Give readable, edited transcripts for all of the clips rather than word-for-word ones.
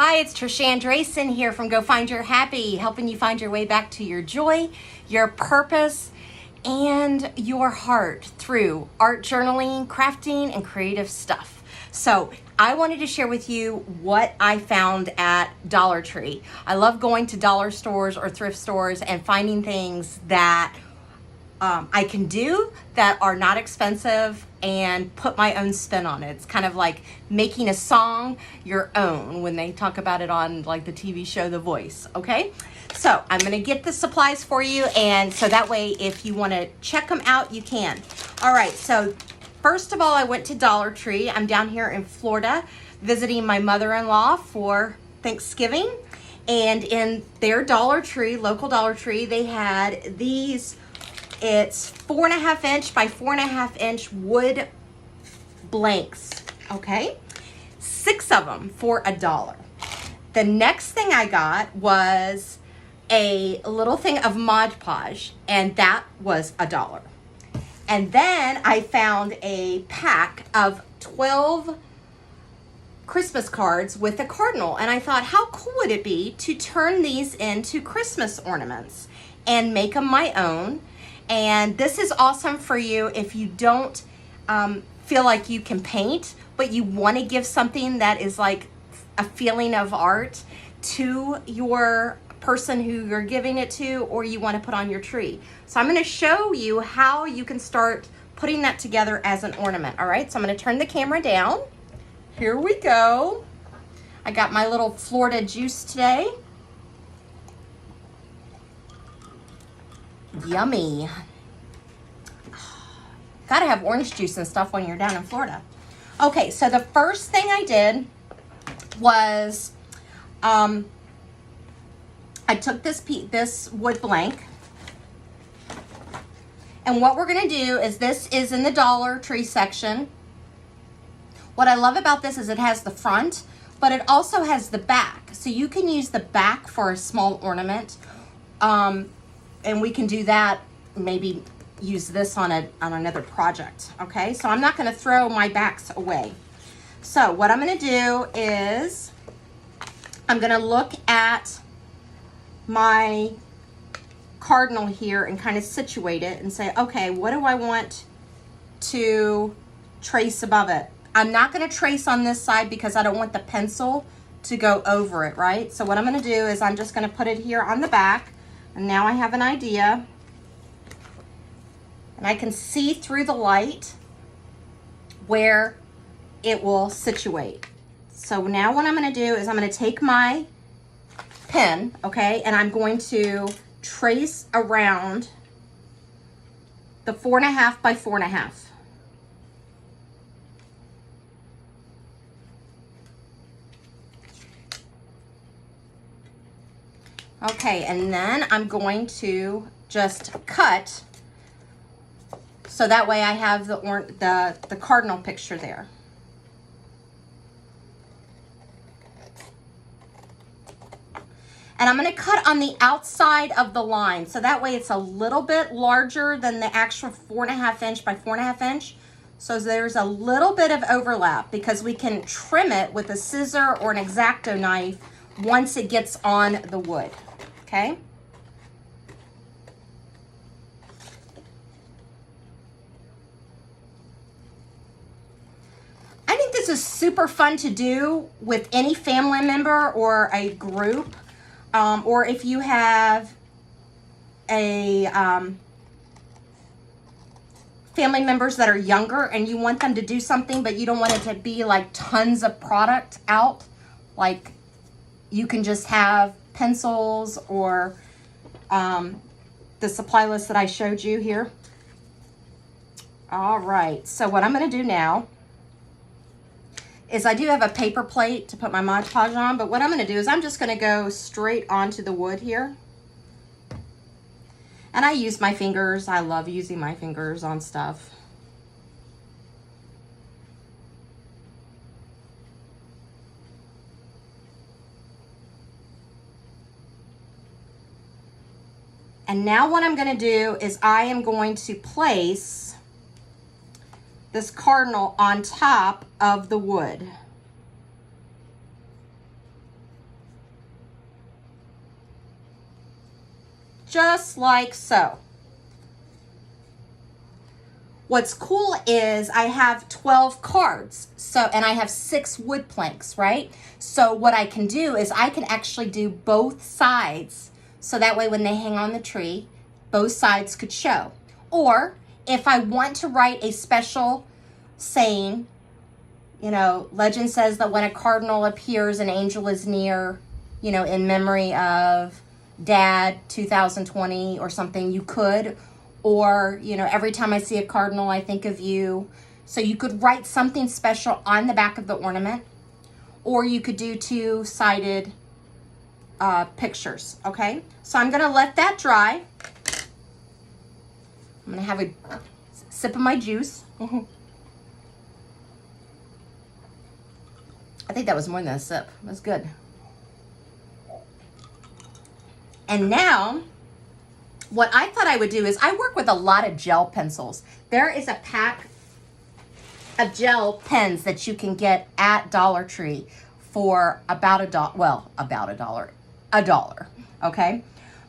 Hi, it's Trisha Andreessen here from Go Find Your Happy, helping you find your way back to your joy, your purpose, and your heart through art journaling, crafting, and creative stuff. So I wanted to share with you what I found at Dollar Tree. I love going to dollar stores or thrift stores and finding things that I can do that are not expensive and put my own spin on it. It's kind of like making a song your own when they talk about it on like the TV show The Voice, okay? So I'm gonna get the supplies for you, and so that way if you wanna check them out, you can. All right, so first of all, I went to Dollar Tree. I'm down here in Florida visiting my mother-in-law for Thanksgiving, and in their Dollar Tree, local Dollar Tree, they had these. It's 4.5 inch by 4.5 inch wood blanks, okay? 6 of them for $1. The next thing I got was a little thing of Mod Podge, and that was $1. And then I found a pack of 12 Christmas cards with a cardinal, and I thought, how cool would it be to turn these into Christmas ornaments and make them my own? And this is awesome for you if you don't feel like you can paint, but you want to give something that is like a feeling of art to your person who you're giving it to, or you want to put on your tree. So I'm going to show you how you can start putting that together as an ornament. All right, so I'm going to turn the camera down. Here we go. I got my little Florida juice today. Yummy. Gotta have orange juice and stuff when you're down in Florida. Okay, so the first thing I did was I took this wood blank, and what we're gonna do is, this is in the Dollar Tree section. What I love about this is it has the front, but it also has the back, so you can use the back for a small ornament. And we can do that, maybe use this on another project, okay? So I'm not gonna throw my backs away. So what I'm gonna do is, I'm gonna look at my cardinal here and kind of situate it and say, okay, what do I want to trace above it? I'm not gonna trace on this side because I don't want the pencil to go over it, right? So what I'm gonna do is I'm just gonna put it here on the back. And now I have an idea, and I can see through the light where it will situate. So now what I'm going to do is I'm going to take my pen, okay, and I'm going to trace around the 4.5 by 4.5. Okay, and then I'm going to just cut so that way I have the cardinal picture there. And I'm going to cut on the outside of the line, so that way it's a little bit larger than the actual 4.5 inch by 4.5 inch. So there's a little bit of overlap, because we can trim it with a scissor or an X-Acto knife once it gets on the wood. Okay. I think this is super fun to do with any family member or a group, or if you have a family members that are younger and you want them to do something, but you don't want it to be like tons of product out. Like, you can just have pencils or the supply list that I showed you here. All right, so what I'm going to do now is, I do have a paper plate to put my Mod Podge on, but what I'm going to do is I'm just going to go straight onto the wood here. And I use my fingers. I love using my fingers on stuff. And now what I'm going to do is I am going to place this cardinal on top of the wood. just like so. What's cool is I have 12 cards, and I have 6 wood planks, right? So what I can do is I can actually do both sides, so that way when they hang on the tree, both sides could show. Or if I want to write a special saying, legend says that when a cardinal appears, an angel is near, in memory of Dad 2020 or something, you could. Or, every time I see a cardinal, I think of you. So you could write something special on the back of the ornament. Or you could do 2-sided pictures, okay? So I'm going to let that dry. I'm going to have a sip of my juice. I think that was more than a sip. That's good. And now, what I thought I would do is I work with a lot of gel pencils. There is a pack of gel pens that you can get at Dollar Tree for about $1. Well, about $1, okay?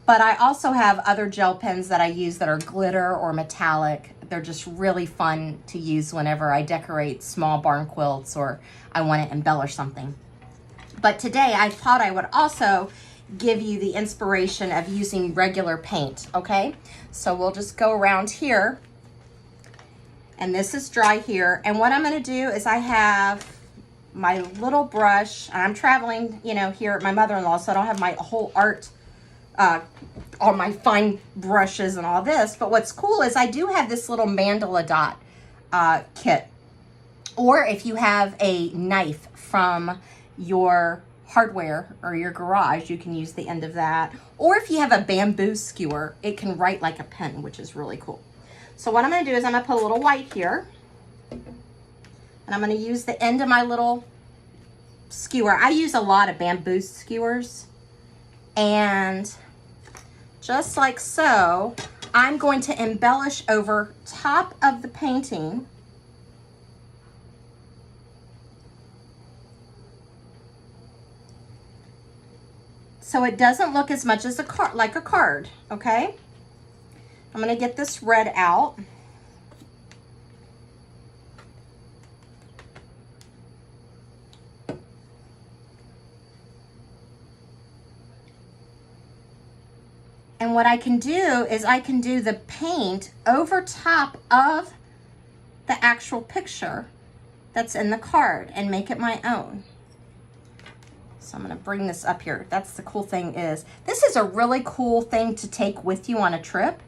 But I also have other gel pens that I use that are glitter or metallic. They're just really fun to use whenever I decorate small barn quilts or I want to embellish something. But today I thought I would also give you the inspiration of using regular paint, okay? So we'll just go around here, and this is dry here. And what I'm gonna do is I have my little brush, and I'm traveling, here at my mother-in-law, so I don't have my whole art, all my fine brushes and all this. But what's cool is I do have this little mandala dot kit. Or if you have a knife from your hardware or your garage, you can use the end of that. Or if you have a bamboo skewer, it can write like a pen, which is really cool. So what I'm going to do is I'm going to put a little white here, and I'm going to use the end of my little skewer. I use a lot of bamboo skewers, and just like so, I'm going to embellish over top of the painting. So it doesn't look as much as a card, like a card, okay? I'm gonna get this red out. And what I can do is I can do the paint over top of the actual picture that's in the card and make it my own. So I'm going to bring this up here. That's the cool thing is, this is a really cool thing to take with you on a trip.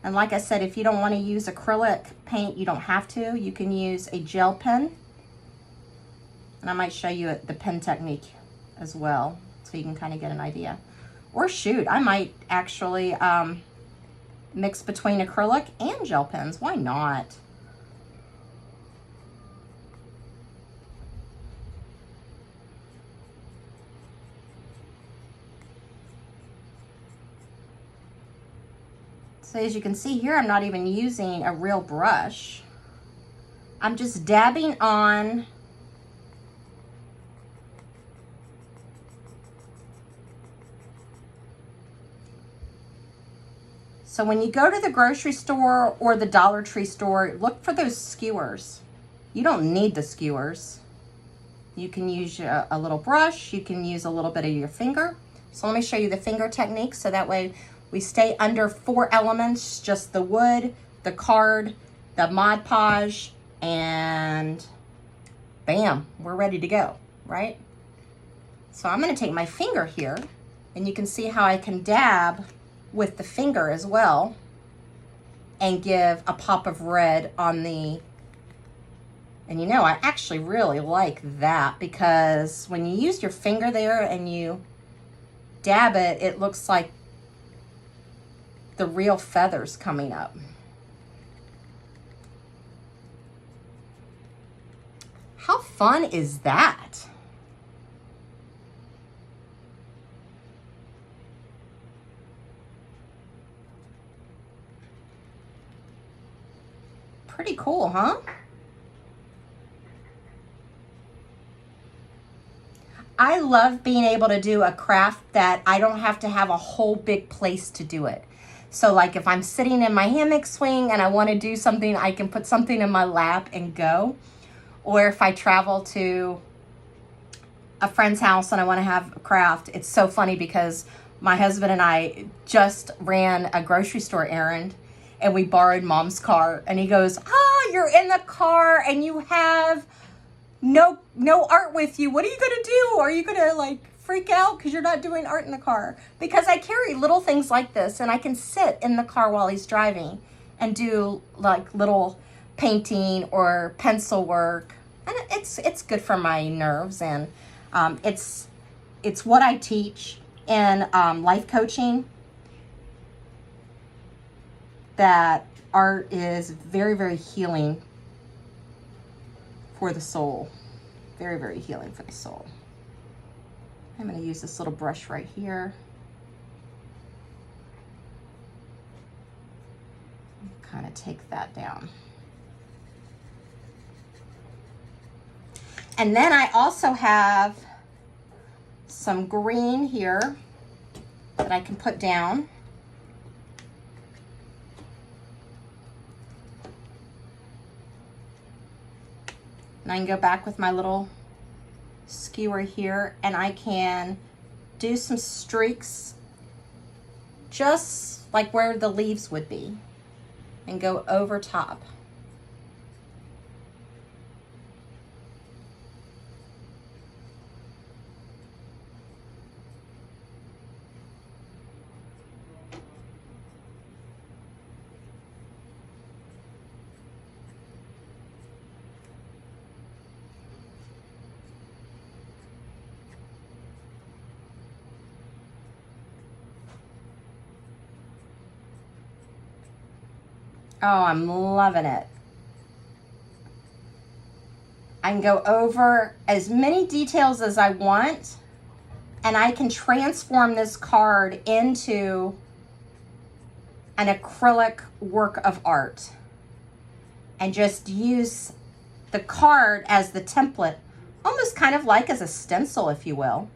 And like I said, if you don't want to use acrylic paint, you don't have to. You can use a gel pen. And I might show you the pen technique as well, so you can kind of get an idea. Or shoot, I might actually mix between acrylic and gel pens. Why not? So as you can see here, I'm not even using a real brush. I'm just dabbing on so when you go to the grocery store or the Dollar Tree store, look for those skewers. You don't need the skewers. You can use a little brush. You can use a little bit of your finger. So let me show you the finger technique, so that way we stay under 4 elements, just the wood, the card, the Mod Podge, and bam, we're ready to go, right? So I'm gonna take my finger here, and you can see how I can dab with the finger as well and give a pop of red on the, and I actually really like that, because when you use your finger there and you dab it, it looks like the real feathers coming up. How fun is that? Pretty cool, huh? I love being able to do a craft that I don't have to have a whole big place to do it. So like if I'm sitting in my hammock swing and I want to do something, I can put something in my lap and go. Or if I travel to a friend's house and I want to have a craft, it's so funny because my husband and I just ran a grocery store errand and we borrowed Mom's car, and he goes, you're in the car and you have no art with you. What are you going to do? Are you going to like freak out because you're not doing art in the car? Because I carry little things like this and I can sit in the car while he's driving and do like little painting or pencil work. And it's good for my nerves, and it's what I teach in life coaching, that art is very, very healing for the soul. Very, very healing for the soul. I'm going to use this little brush right here. Kind of take that down. And then I also have some green here that I can put down. And I can go back with my little skewer here and I can do some streaks just like where the leaves would be and go over top. Oh, I'm loving it. I can go over as many details as I want, and I can transform this card into an acrylic work of art and just use the card as the template, almost kind of like as a stencil, if you will.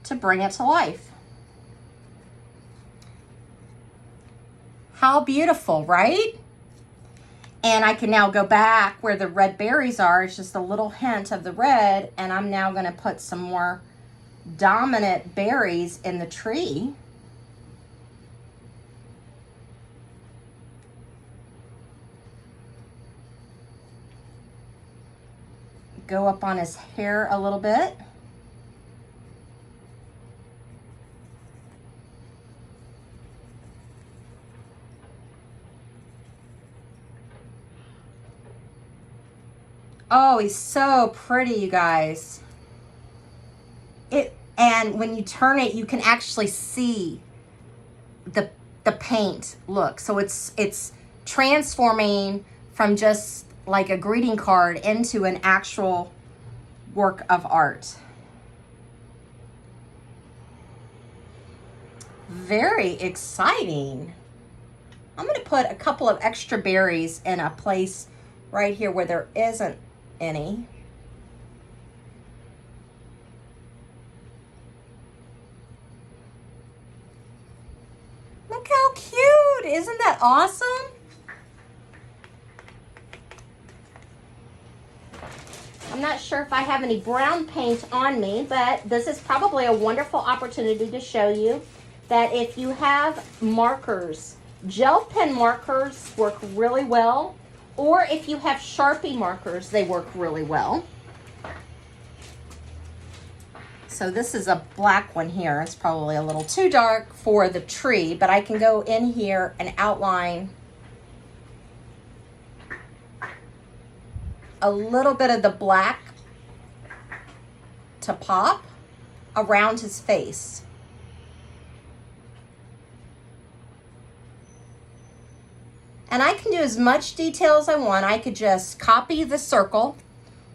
To bring it to life. How beautiful, right? And I can now go back where the red berries are. It's just a little hint of the red, and I'm now going to put some more dominant berries in the tree. Go up on his hair a little bit. Oh, he's so pretty, you guys. And when you turn it, you can actually see the paint look. So it's transforming from just like a greeting card into an actual work of art. Very exciting. I'm going to put a couple of extra berries in a place right here where there isn't any. Look how cute. Isn't that awesome? I'm not sure if I have any brown paint on me, but this is probably a wonderful opportunity to show you that if you have markers, gel pen markers work really well. Or if you have Sharpie markers, they work really well. So this is a black one here. It's probably a little too dark for the tree, but I can go in here and outline a little bit of the black to pop around his face. And I can do as much detail as I want. I could just copy the circle,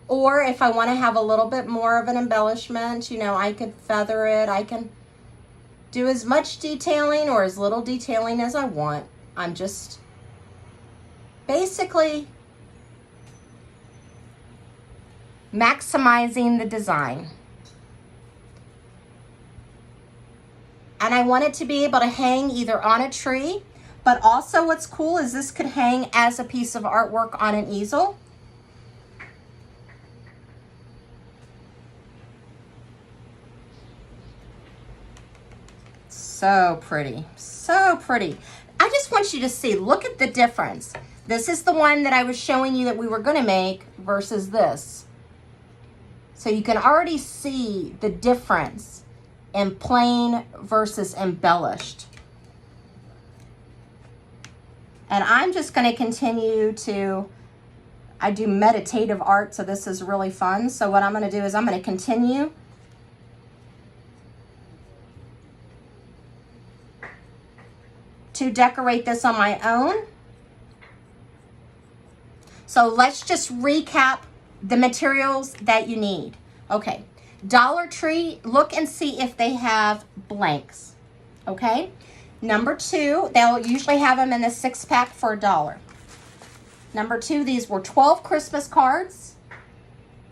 or if I want to have a little bit more of an embellishment, you know, I could feather it. I can do as much detailing or as little detailing as I want. I'm just basically maximizing the design. And I want it to be able to hang either on a tree, but also what's cool is this could hang as a piece of artwork on an easel. So pretty, so pretty. I just want you to see, look at the difference. This is the one that I was showing you that we were gonna make versus this. So you can already see the difference in plain versus embellished. And I'm just gonna continue to, I do meditative art, so this is really fun. So what I'm gonna do is I'm gonna continue to decorate this on my own. So let's just recap the materials that you need. Okay, Dollar Tree, look and see if they have blanks, okay? Number two, they'll usually have them in the 6-pack for $1. Number two, these were 12 Christmas cards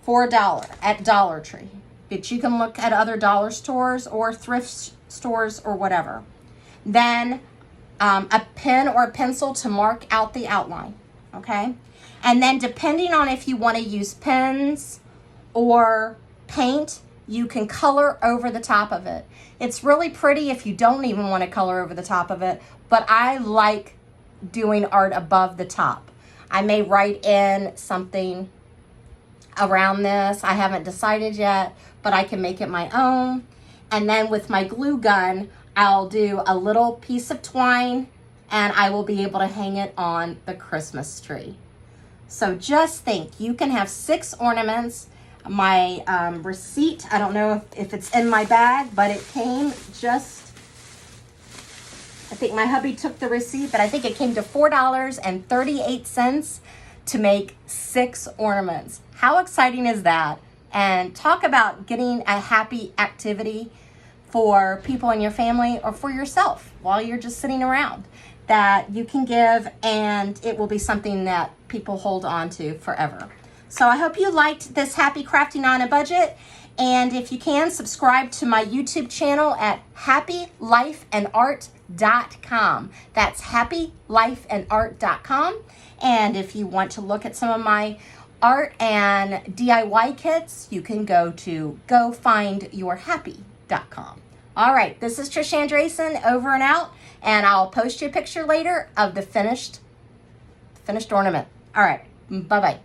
for $1 at Dollar Tree. But you can look at other dollar stores or thrift stores or whatever. Then a pen or a pencil to mark out the outline, okay? And then depending on if you want to use pens or paint, you can color over the top of it. It's really pretty if you don't even want to color over the top of it, but I like doing art above the top. I may write in something around this. I haven't decided yet, but I can make it my own. And then with my glue gun, I'll do a little piece of twine and I will be able to hang it on the Christmas tree. So just think, you can have 6 ornaments. My receipt, I don't know if it's in my bag, but it came just, I think my hubby took the receipt, but I think it came to $4.38 to make 6 ornaments. How exciting is that? And talk about getting a happy activity for people in your family or for yourself while you're just sitting around that you can give, and it will be something that people hold on to forever. So I hope you liked this Happy Crafting on a Budget. And if you can, subscribe to my YouTube channel at happylifeandart.com. That's happylifeandart.com. And if you want to look at some of my art and DIY kits, you can go to gofindyourhappy.com. All right, this is Trish Andresen, over and out, and I'll post you a picture later of the finished ornament. All right, bye-bye.